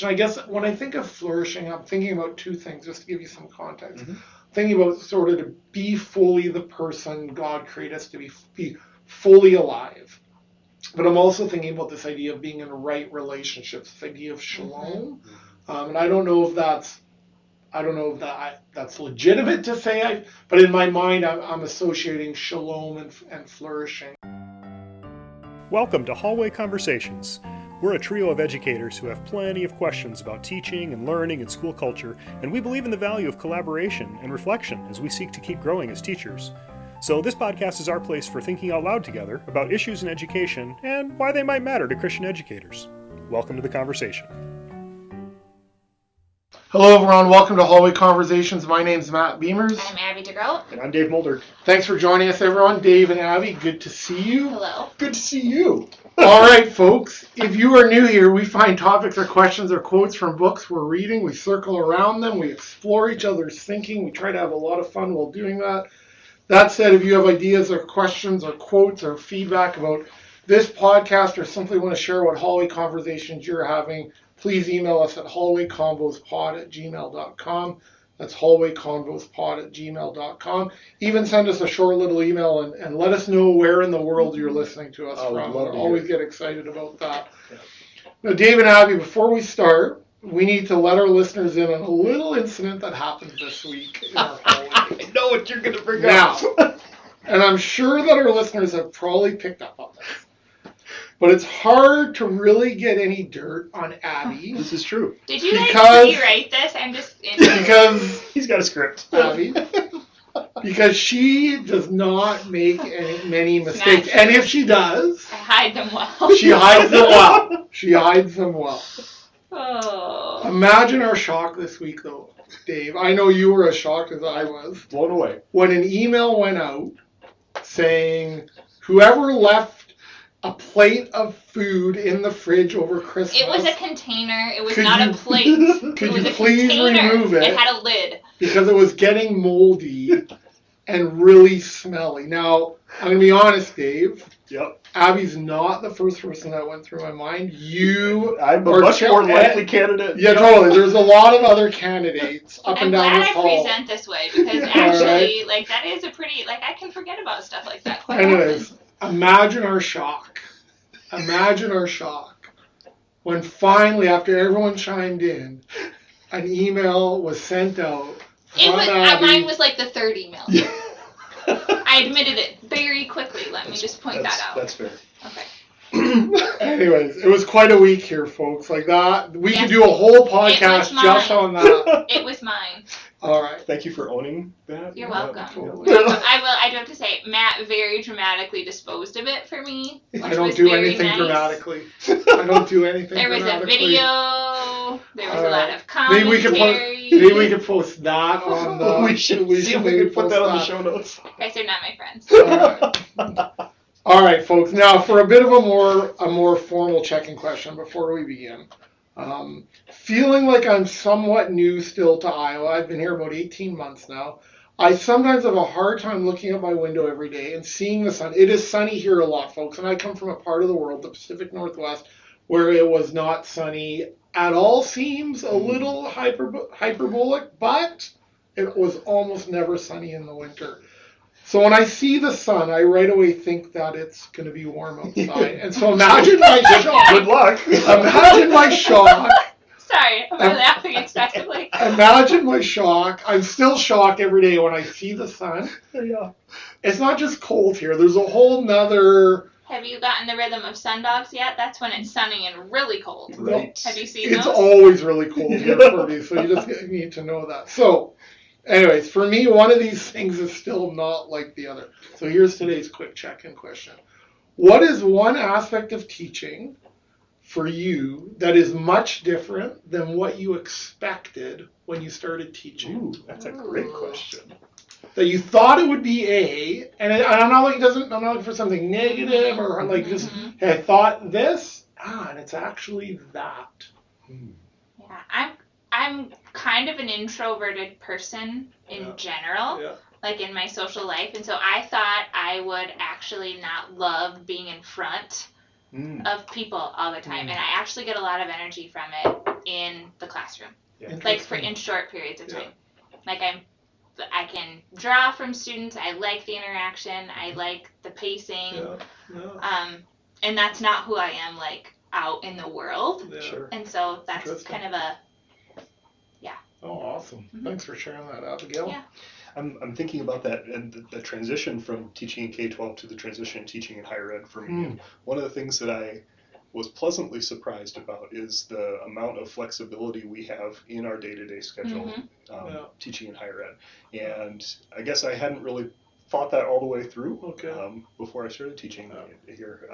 I guess when I think of flourishing, I'm thinking about two things, just to give you some context. Thinking about sort of to be fully the person God created us to be fully alive. But I'm also thinking about this idea of being in right relationships, this idea of shalom. And I don't know if that's legitimate to say, but in my mind, I'm associating shalom and flourishing. Welcome to Hallway Conversations. We're a trio of educators who have plenty of questions about teaching and learning and school culture, and we believe in the value of collaboration and reflection as we seek to keep growing as teachers. So this podcast is our place for thinking out loud together about issues in education and why they might matter to Christian educators. Welcome to the conversation. Hello everyone, welcome to Hallway Conversations. My name's Matt Beamers. I'm Abby DeGroat. And I'm Dave Mulder. Thanks for joining us everyone. Dave and Abby, good to see you. Hello. Good to see you. All right, folks, if you are new here, we find topics or questions or quotes from books we're reading. We circle around them. We explore each other's thinking. We try to have a lot of fun while doing that. That said, if you have ideas or questions or quotes or feedback about this podcast or simply want to share what hallway conversations you're having, please email us at hallwayconvospod@gmail.com. That's hallwayconvospod@gmail.com. Even send us a short little email and let us know where in the world you're listening to us from. We'll always get excited about that. Yeah. Now, Dave and Abby, before we start, we need to let our listeners in on a little incident that happened this week in our hallway. I know what you're going to bring up. And I'm sure that our listeners have probably picked up on this. But it's hard to really get any dirt on Abby. This is true. Did you guys rewrite this? I'm just because he's got a script. Abby, because she does not make many mistakes, and if she does, I hide them well. She hides them well. She hides them well. Oh. Imagine our shock this week, though, Dave. I know you were as shocked as I was. Blown away. When an email went out saying whoever left a plate of food in the fridge over Christmas. It was a container. It was not a plate. Could it was you a please container. remove it? It had a lid. Because it was getting moldy and really smelly. Now, I'm going to be honest, Dave. Yep. Abby's not the first person that went through my mind. I'm a much more likely candidate. Yeah, totally. There's a lot of other candidates up and down this hall. I'm glad I present this way because actually, right. That is a pretty, I can forget about stuff like that quite Anyways, often. Imagine our shock. Imagine our shock when finally, after everyone chimed in, an email was sent out. Mine was like the third email. Yeah. I admitted it very quickly. Let me just point that out. That's fair. Okay. Anyways, it was quite a week here, folks. Like that, we could do a whole podcast just on that. It was mine. All right. Thank you for owning that. You're welcome. Totally. I do have to say, Matt very dramatically disposed of it for me. I don't do anything dramatically. I don't do anything There was a video. There was a lot of Maybe commentary. we could post that on the... we should see if we can put that on the show notes. You guys are not my friends. All right, folks. Now, for a bit of a more formal check-in question before we begin. Feeling like I'm somewhat new still to Iowa. I've been here about 18 months now. I sometimes have a hard time looking out my window every day and seeing the sun. It is sunny here a lot, folks, and I come from a part of the world, the Pacific Northwest, where it was not sunny at all. Seems a little hyperbolic, but it was almost never sunny in the winter. So when I see the sun, I right away think that it's going to be warm outside. And so imagine my shock. Good luck. Imagine my shock. Sorry, am I laughing excessively? Imagine my shock. I'm still shocked every day when I see the sun. Yeah. It's not just cold here. There's a whole nother... Have you gotten the rhythm of sundogs yet? That's when it's sunny and really cold. Right. Have you seen those? It's always really cold here for me, so you just need to know that. So, anyways, for me, one of these things is still not like the other. So here's today's quick check-in question. What is one aspect of teaching for you that is much different than what you expected when you started teaching? Ooh, that's a great question. That you thought it would be A, and I'm not looking for something negative or like just, hey, I thought this, and it's actually that. Yeah, I'm kind of an introverted person in general, like in my social life, and so I thought I would actually not love being in front of people all the time, and I actually get a lot of energy from it. in the classroom, Yeah. like in short periods of time. Like I can draw from students. I like the interaction. I like the pacing. And that's not who I am like out in the world. Sure. And so that's kind of a Oh, awesome. Thanks for sharing that, Abigail. Yeah. I'm thinking about that and the transition from teaching in K-12 to the transition in teaching in higher ed for me. And one of the things that I was pleasantly surprised about is the amount of flexibility we have in our day-to-day schedule teaching in higher ed. And I guess I hadn't really thought that all the way through before I started teaching here.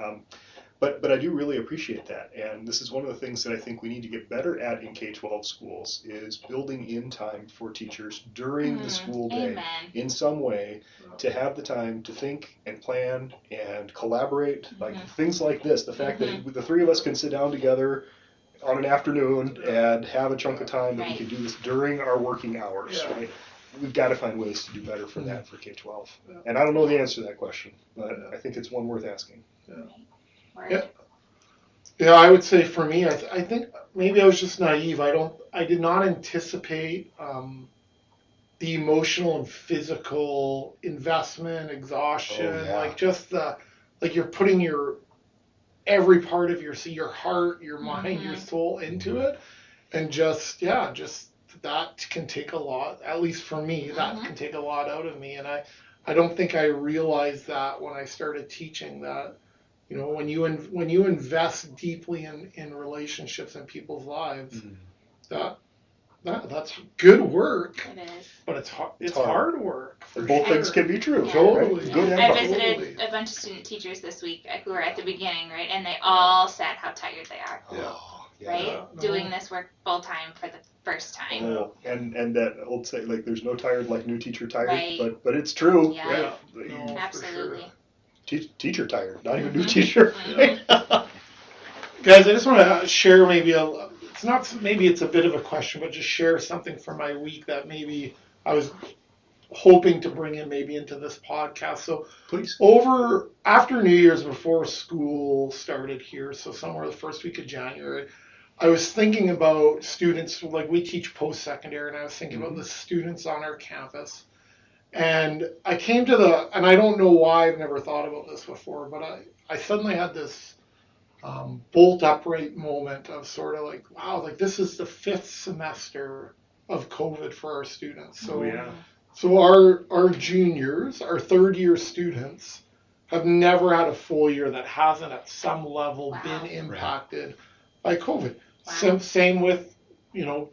But I do really appreciate that, and this is one of the things that I think we need to get better at in K-12 schools is building in time for teachers during the school day in some way to have the time to think and plan and collaborate, like things like this. The fact that the three of us can sit down together on an afternoon and have a chunk of time that we can do this during our working hours, right? We've got to find ways to do better for that for K-12. And I don't know the answer to that question, but I think it's one worth asking. Yeah, I would say for me, I think maybe I was just naive. I did not anticipate the emotional and physical investment, exhaustion, like just like you're putting every part of your heart, your mind, your soul into it, and just that can take a lot. At least for me, that can take a lot out of me, and I don't think I realized that when I started teaching that. You know, when you invest deeply in relationships in people's lives, that's good work. It is. But it's hard work. Both things can be true. Totally. Right? Good and I visited a bunch of student teachers this week who were at the beginning, right? And they all said how tired they are. Right? Doing this work full time for the first time. And that old say, like, there's no tired like new teacher tired, but it's true. Yeah. Right? No, absolutely. Teacher tired, not even new teacher. Guys, I just want to share maybe it's a bit of a question, but just share something from my week that maybe I was hoping to bring in maybe into this podcast. So please, after New Year's, before school started here, so somewhere the first week of January, I was thinking about students, like we teach post-secondary, and I was thinking about the students on our campus. And I came to and I don't know why I've never thought about this before, but I suddenly had this bolt upright moment of sort of like, wow, like this is the 5th semester of COVID for our students. So our juniors, our third year students, have never had a full year that hasn't at some level been impacted by COVID. Same with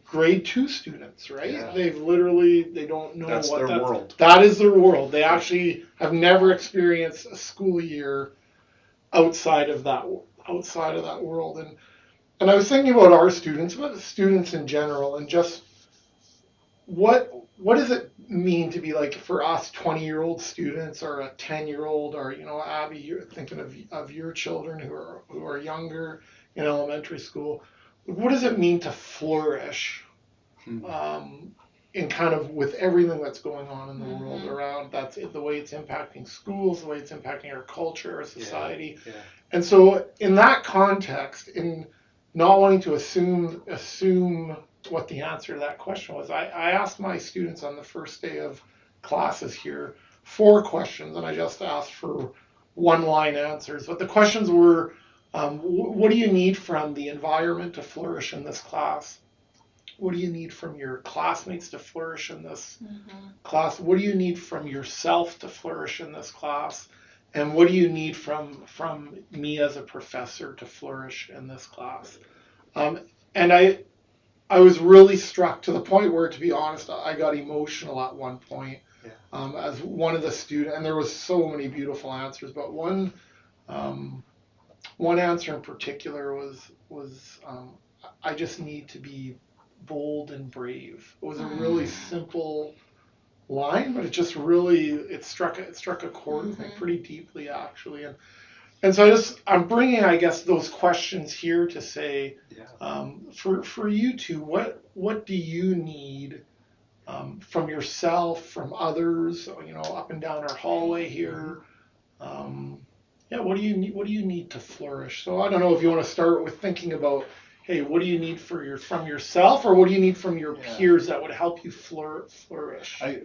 grade 2 students, right? Yeah. They don't know that's what their world. That is their world. They actually have never experienced a school year outside of that world. And I was thinking about our students, about the students in general, and just what does it mean to be like for us 20-year-old students or a 10-year-old, or Abby, you're thinking of your children who are younger in elementary school. What does it mean to flourish in kind of with everything that's going on in the world around? That's the way it's impacting schools, the way it's impacting our culture, our society. And so in that context, in not wanting to assume what the answer to that question was, I asked my students on the first day of classes here 4 questions, and I just asked for 1-line answers. But the questions were, what do you need from the environment to flourish in this class? What do you need from your classmates to flourish in this class? What do you need from yourself to flourish in this class? And what do you need from me as a professor to flourish in this class? And I was really struck to the point where, to be honest, I got emotional at one point as one of the students, and there was so many beautiful answers, but one answer in particular was I just need to be bold and brave. It was a really simple line, but it struck a chord with me pretty deeply, actually. And so I'm bringing, I guess, those questions here to say, for you two, what do you need from yourself, from others, up and down our hallway here? What do you need to flourish? So I don't know if you want to start with thinking about hey, what do you need from yourself, or what do you need from your peers that would help you flourish? I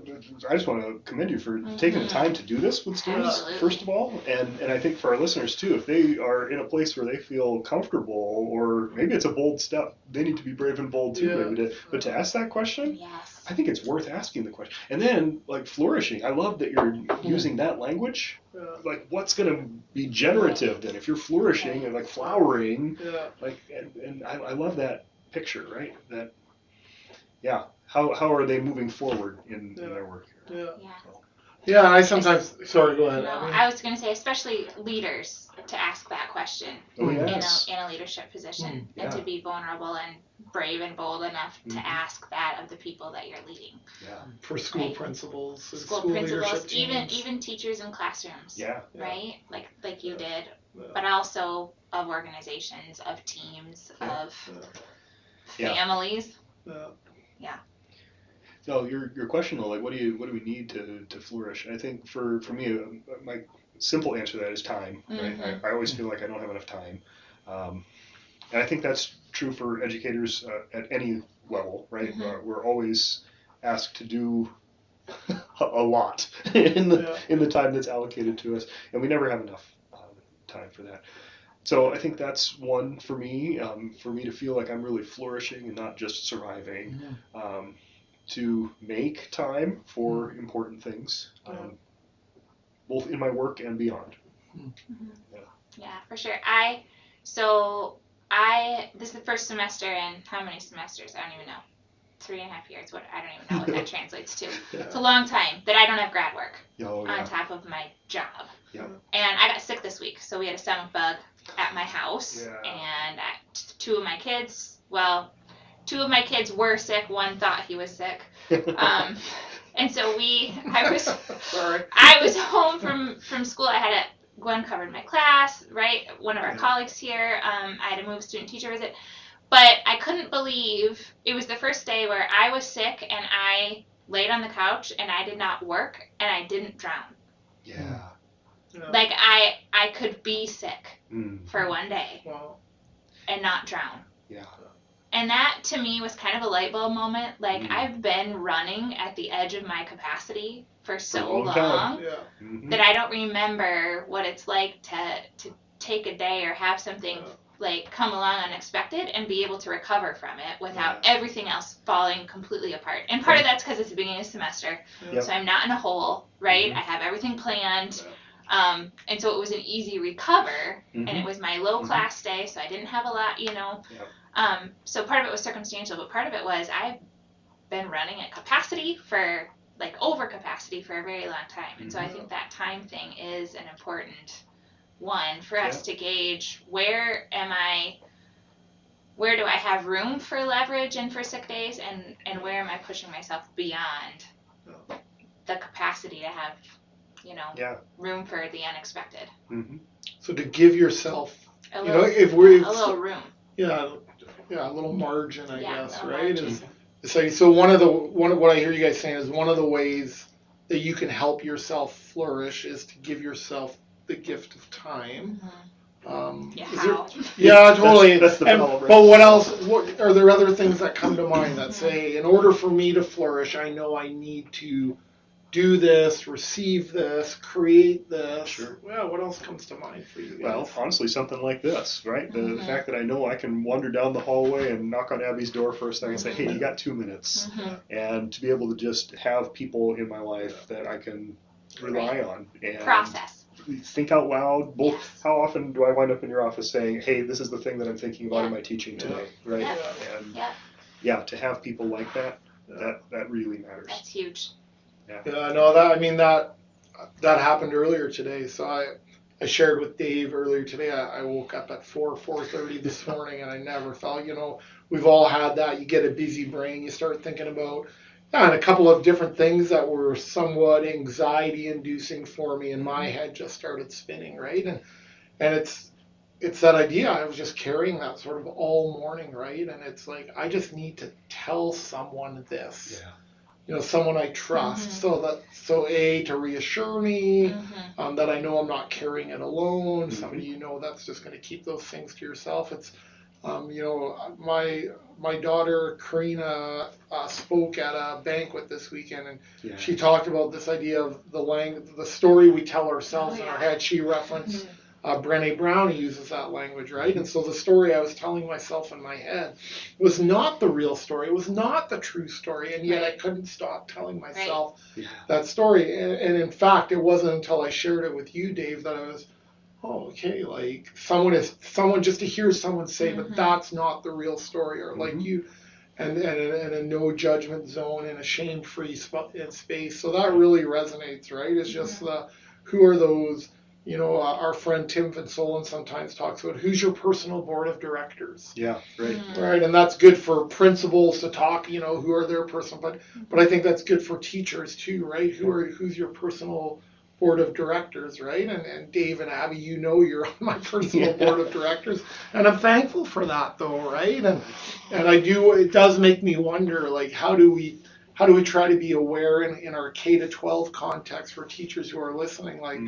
just want to commend you for taking the time to do this with students, first of all, and I think for our listeners too, if they are in a place where they feel comfortable, or maybe it's a bold step, they need to be brave and bold too, but to ask that question, I think it's worth asking the question. And then, like, flourishing, I love that you're using that language. Like, what's going to be generative then? If you're flourishing and like flowering, like, and I love that picture, right? That, how are they moving forward in their work here? Yeah, I sometimes. Sorry, go ahead. No, I was going to say, especially leaders, to ask that question in a leadership position, and to be vulnerable and brave and bold enough to ask that of the people that you're leading. For school principals, school principals, even teachers in classrooms. Right, like you did, but also of organizations, of teams, of families. So your question though, like, what do we need to flourish? I think for me, my simple answer to that is time. Right? I always feel like I don't have enough time, and I think that's true for educators at any level. Right? We're always asked to do a lot in the time that's allocated to us, and we never have enough time for that. So I think that's one for me to feel like I'm really flourishing and not just surviving. To make time for important things, both in my work and beyond. Yeah, for sure. This is the first semester in how many semesters? I don't even know. 3.5 years. I don't even know what that translates to. It's a long time that I don't have grad work on top of my job. And I got sick this week, so we had a stomach bug at my house, and two of my kids were sick. One thought he was sick, and so I was home from school. Gwen covered my class, right? One of our colleagues here. I had to move student teacher visit, but I couldn't believe it was the first day where I was sick and I laid on the couch and I did not work and I didn't drown. Like I could be sick for one day and not drown. And that, to me, was kind of a light bulb moment. Like, I've been running at the edge of my capacity for so long that I don't remember what it's like to take a day or have something, like, come along unexpected and be able to recover from it without everything else falling completely apart. And part of that's because it's the beginning of the semester, so I'm not in a hole, right? I have everything planned. And so it was an easy recover, and it was my low class day, so I didn't have a lot, so part of it was circumstantial, but part of it was I've been running at capacity for, like, over capacity for a very long time. And so I think that time thing is an important one for us to gauge. Where do I have room for leverage and for sick days, and where am I pushing myself beyond the capacity to have, room for the unexpected. So to give yourself, a little room. A little margin, I guess, right? So one of what I hear you guys saying is one of the ways that you can help yourself flourish is to give yourself the gift of time. Totally. That's the but what else? What are there other things that come to mind that say, in order for me to flourish, I know I need to do this, receive this, create this. Sure. Well, what else comes to mind for you guys? Well, honestly, something like this, right? The fact that I know I can wander down the hallway and knock on Abby's door first thing and say, hey, you got 2 minutes. And to be able to just have people in my life that I can rely on. And process. Think out loud. Both. How often do I wind up in your office saying, hey, this is the thing that I'm thinking about in my teaching today, right? And to have people like that, that really matters. That's huge. That happened earlier today. So I shared with Dave earlier today. I woke up at 4:30 this morning, and I never felt. We've all had that. You get a busy brain. You start thinking about and a couple of different things that were somewhat anxiety-inducing for me, and my head just started spinning, right? And it's that idea. I was just carrying that sort of all morning, right? And it's like I just need to tell someone this. Someone I trust, to reassure me that I know I'm not carrying it alone. Somebody that's just going to keep those things to yourself. It's My daughter Karina spoke at a banquet this weekend, and she talked about this idea of the story we tell ourselves in our head. She referenced Brené Brown, who uses that language, right? And so the story I was telling myself in my head was not the real story. It was not the true story, and yet I couldn't stop telling myself that story. And in fact, it wasn't until I shared it with you, Dave, that I was, oh, okay, like someone just to hear someone say, but that's not the real story, or like you, and a no judgment zone and a shame-free space. So that really resonates, right? It's just who are those, our friend Tim Van Solen sometimes talks about who's your personal board of directors. Yeah, right. Right, and that's good for principals to talk, who are their personal, but I think that's good for teachers too, right? Who's your personal board of directors, right? And Dave and Abby, you're on my personal board of directors, and I'm thankful for that, though, right? And it does make me wonder, like, how do we try to be aware in our K-12 context for teachers who are listening, like,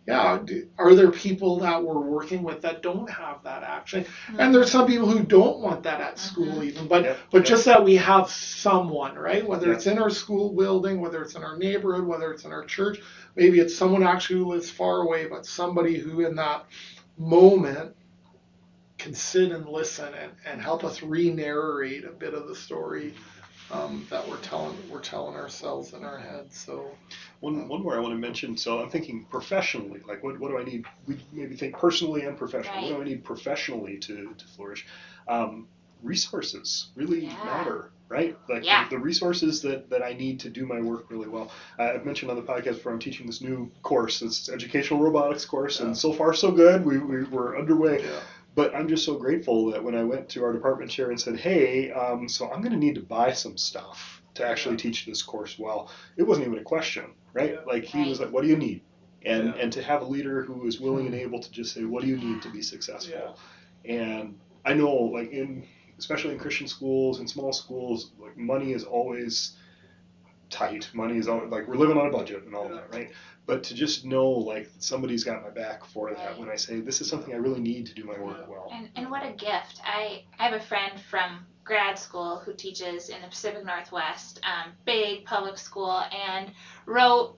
are there people that we're working with that don't have that action? And there's some people who don't want that at school even, but just that we have someone, right? Whether it's in our school building, whether it's in our neighborhood, whether it's in our church, maybe it's someone actually who lives far away, but somebody who in that moment can sit and listen and help us re-narrate a bit of the story that we're telling ourselves in our heads. So one more I want to mention. So I'm thinking professionally, like what do I need? We maybe think personally and professionally. What do I need professionally to flourish? Resources really matter, right? Like the resources that I need to do my work really well. I've mentioned on the podcast before, I'm teaching this new course, this educational robotics course, and so far so good. We're underway. Yeah. But I'm just so grateful that when I went to our department chair and said, hey, so I'm going to need to buy some stuff to actually teach this course well, it wasn't even a question, right? Like he was like, what do you need? And to have a leader who is willing and able to just say, what do you need to be successful? And I know, like especially in Christian schools and small schools, like money is always tight. Money is always, like, we're living on a budget and all that, right? But to just know, like, somebody's got my back for that when I say, this is something I really need to do my work well. And what a gift. I have a friend from grad school who teaches in the Pacific Northwest, big public school, and wrote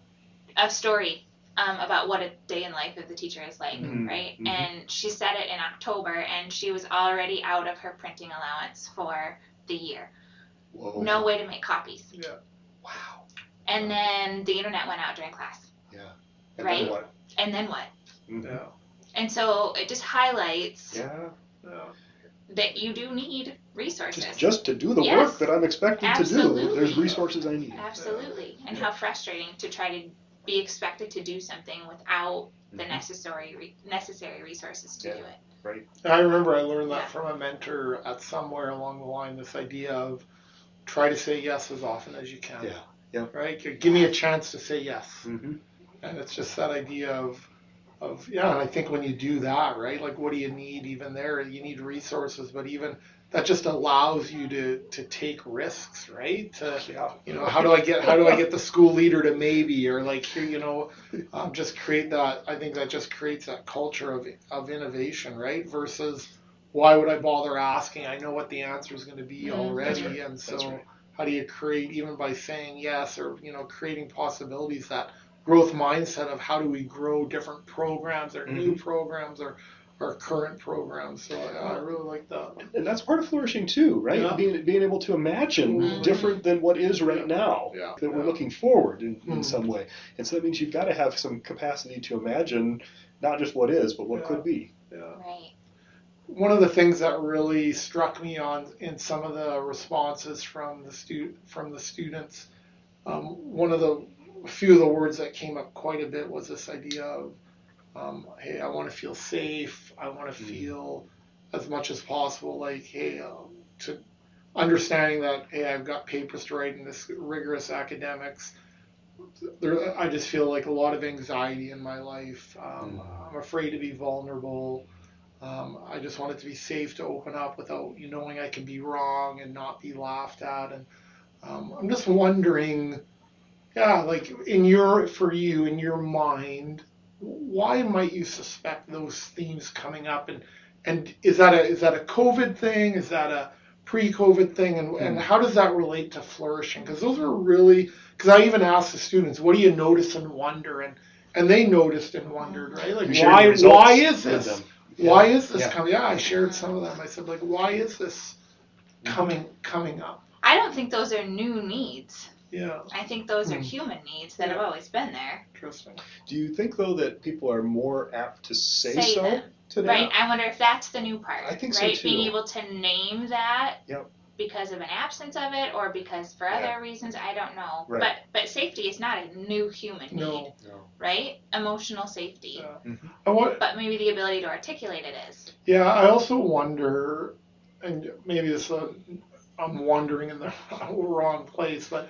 a story about what a day in life of the teacher is like, right? And she said it in October, and she was already out of her printing allowance for the year. Whoa. No way to make copies. Yeah. Wow. And then the internet went out during class. Yeah. And right? Then what? And then what? Yeah. And so it just highlights that you do need resources. Just to do the work that I'm expected to do, there's resources I need. Absolutely. And how frustrating to try to be expected to do something without the necessary resources to do it. Right. I remember I learned that from a mentor at somewhere along the line, this idea of try to say yes as often as you can. Yeah. Right? Give me a chance to say yes. And it's just that idea of and I think when you do that, right, like what do you need even there? You need resources, but even that just allows you to take risks, right? How do I get the school leader to maybe, or like here, just create that. I think that just creates that culture of innovation, right? Versus why would I bother asking? I know what the answer is going to be already. And so how do you create, even by saying yes, or creating possibilities, that growth mindset of how do we grow different programs or new programs or current programs. So I really like that. And that's part of flourishing too, right? Yeah. Being able to imagine different than what is right now, that we're looking forward in some way. And so that means you've got to have some capacity to imagine not just what is, but what could be. Yeah. Right. One of the things that really struck me in some of the responses from the students, a few of the words that came up quite a bit was this idea of, hey, I want to feel safe. I want to feel as much as possible like, hey, to understanding that, hey, I've got papers to write in this rigorous academics. I just feel like a lot of anxiety in my life. I'm afraid to be vulnerable. I just want it to be safe to open up without knowing I can be wrong and not be laughed at. And I'm just wondering, like in your mind, why might you suspect those themes coming up, and And is that a COVID thing? Is that a pre-COVID thing? And how does that relate to flourishing? Because those are really, because I even asked the students, what do you notice and wonder? And they noticed and wondered, right? Like, why is this? Why is this coming? Yeah, I shared some of them. I said, like, why is this coming up? I don't think those are new needs. Yeah. I think those are human needs that have always been there. Interesting. Do you think, though, that people are more apt to say so them. today? Right. I wonder if that's the new part. I think right? so, too. Being able to name that Yep. because of an absence of it or because for other reasons, I don't know. Right. But safety is not a new human need. No. Right? Emotional safety. Yeah. Mm-hmm. But maybe the ability to articulate it is. Yeah, I also wonder, and maybe this I'm wondering in the wrong place, but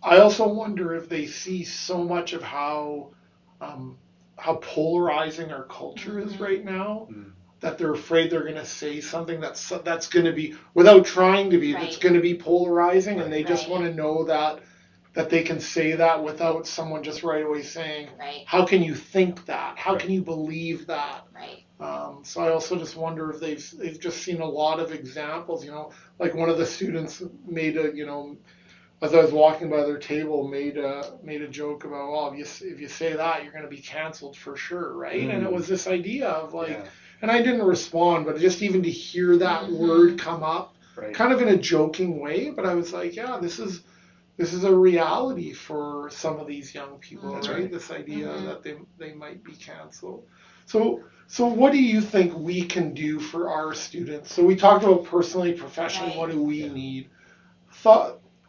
I also wonder if they see so much of how polarizing our culture is right now, that they're afraid they're going to say something that's going to be, without trying to be, that's going to be polarizing, and they just want to know that they can say that without someone just right away saying, how can you think that? How can you believe that? Right. So I also just wonder if they've just seen a lot of examples, like one of the students made as I was walking by their table, made a joke about, well, if you say that, you're going to be canceled for sure, right? And it was this idea of like, and I didn't respond, but just even to hear that word come up, kind of in a joking way, but I was like, yeah, this is a reality for some of these young people, right? This idea that they might be canceled. So what do you think we can do for our students? So we talked about personally, professionally, what do we need?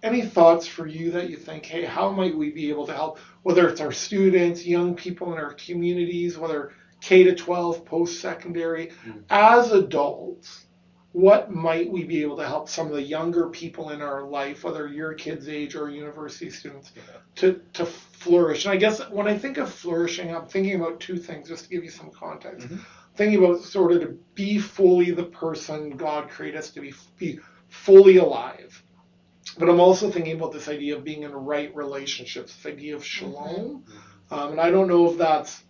Any thoughts for you that you think, hey, how might we be able to help, whether it's our students, young people in our communities, whether K to 12, post-secondary, as adults, what might we be able to help some of the younger people in our life, whether your kids' age or university students, to flourish? And I guess when I think of flourishing, I'm thinking about two things, just to give you some context. Thinking about sort of to be fully the person God created us to be fully alive. But I'm also thinking about this idea of being in right relationships, this idea of shalom. And I don't know if that's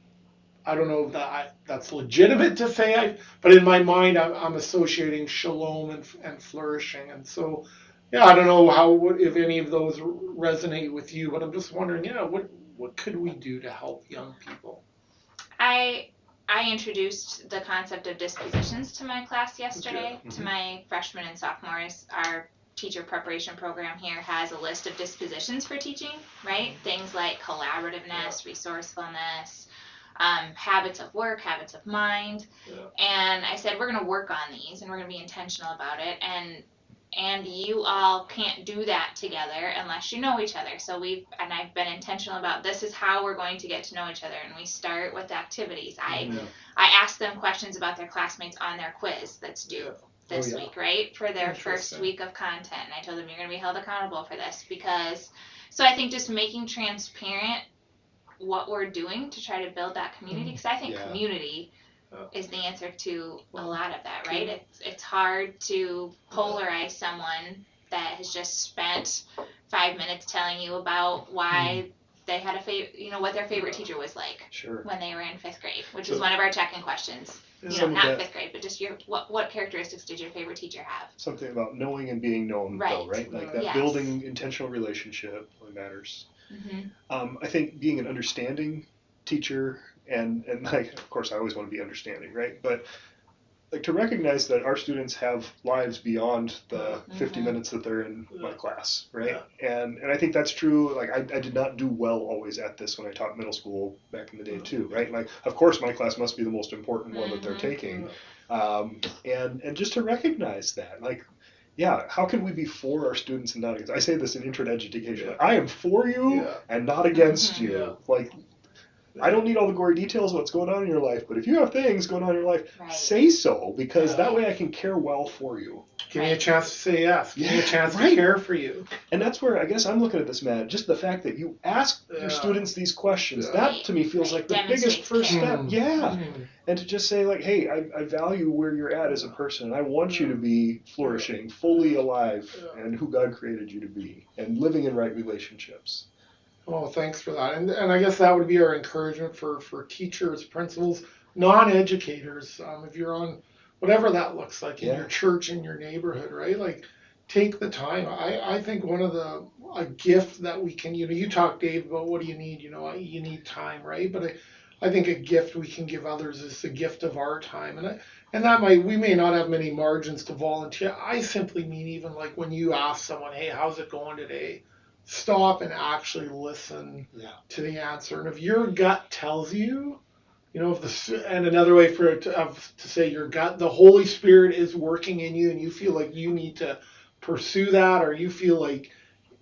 legitimate to say, but in my mind, I'm associating shalom and flourishing. And so, I don't know if any of those resonate with you, but I'm just wondering, what could we do to help young people? I introduced the concept of dispositions to my class yesterday, to my freshmen and sophomores. Our teacher preparation program here has a list of dispositions for teaching, right? Things like collaborativeness, resourcefulness, habits of work, habits of mind. And I said, we're going to work on these and we're going to be intentional about it. And you all can't do that together unless you know each other. So I've been intentional about this is how we're going to get to know each other. And we start with activities. I ask them questions about their classmates on their quiz that's due this week, right? For their first week of content. And I told them you're going to be held accountable for this so I think just making transparent what we're doing to try to build that community, because I think community is the answer to a lot of that, right? It's hard to polarize someone that has just spent 5 minutes telling you about why they had what their favorite teacher was like when they were in 5th grade, which is one of our check-in questions. Not 5th grade, but just what characteristics did your favorite teacher have? Something about knowing and being known, though, right? Like that building intentional relationship really matters. I think being an understanding teacher and like, of course, I always want to be understanding, right? But like to recognize that our students have lives beyond the 50 minutes that they're in my class, right? And I think that's true. Like I did not do well always at this when I taught middle school back in the day too, right? Like, of course, my class must be the most important one that they're taking. And just to recognize that, like, how can we be for our students and not against? I say this in intro to education. Like, I am for you and not against you. Like, I don't need all the gory details of what's going on in your life, but if you have things going on in your life, say so, because that way I can care well for you. Give me a chance to say yes. Give me a chance to care for you. And that's where I guess I'm looking at this, Matt. Just the fact that you ask your students these questions, that to me feels like the biggest first step. And to just say, like, hey, I value where you're at as a person, and I want you to be flourishing, fully alive, and who God created you to be, and living in right relationships. Well, thanks for that. And I guess that would be our encouragement for teachers, principals, non-educators. If you're on whatever that looks like in Yeah. your church, in your neighborhood, right? Like, take the time. I think one of a gift that we can, you talk, Dave, about what do you need? You need time, right? But I think a gift we can give others is the gift of our time. And that we may not have many margins to volunteer. I simply mean, even like when you ask someone, hey, how's it going today? Stop and actually listen to the answer. And if your gut tells you, and another way for it to say your gut, the Holy Spirit is working in you and you feel like you need to pursue that, or you feel like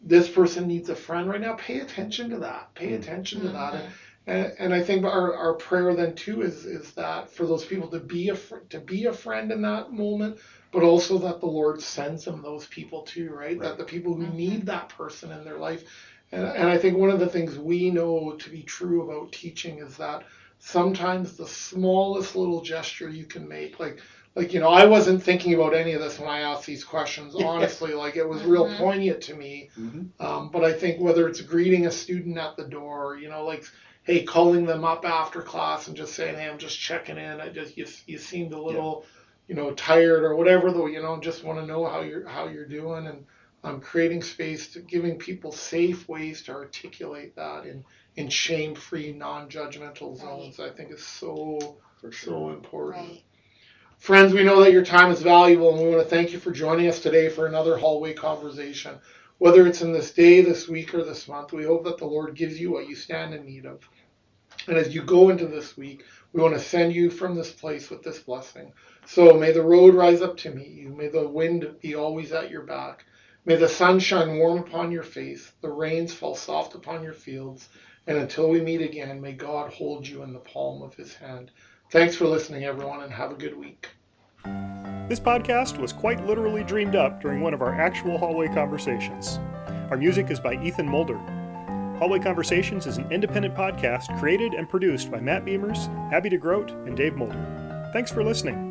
this person needs a friend right now, pay attention to that. Pay attention to that. And I think our prayer then too is that for those people to be a friend in that moment, but also that the Lord sends them those people too, right? That the people who need that person in their life. And I think one of the things we know to be true about teaching is that sometimes the smallest little gesture you can make, like I wasn't thinking about any of this when I asked these questions, honestly. Like, it was real poignant to me. But I think whether it's greeting a student at the door, like, hey, calling them up after class and just saying, hey, I'm just checking in. You seemed a little, tired or whatever, though, just want to know how you're doing, and creating space to giving people safe ways to articulate that in shame-free, non-judgmental zones. I think is so important. Right. Friends, we know that your time is valuable, and we want to thank you for joining us today for another hallway conversation. Whether it's in this day, this week, or this month, we hope that the Lord gives you what you stand in need of. And as you go into this week, we want to send you from this place with this blessing. So may the road rise up to meet you. May the wind be always at your back. May the sun shine warm upon your face. The rains fall soft upon your fields. And until we meet again, may God hold you in the palm of his hand. Thanks for listening, everyone, and have a good week. This podcast was quite literally dreamed up during one of our actual hallway conversations. Our music is by Ethan Mulder. Hallway Conversations is an independent podcast created and produced by Matt Beamers, Abby DeGroat, and Dave Mulder. Thanks for listening.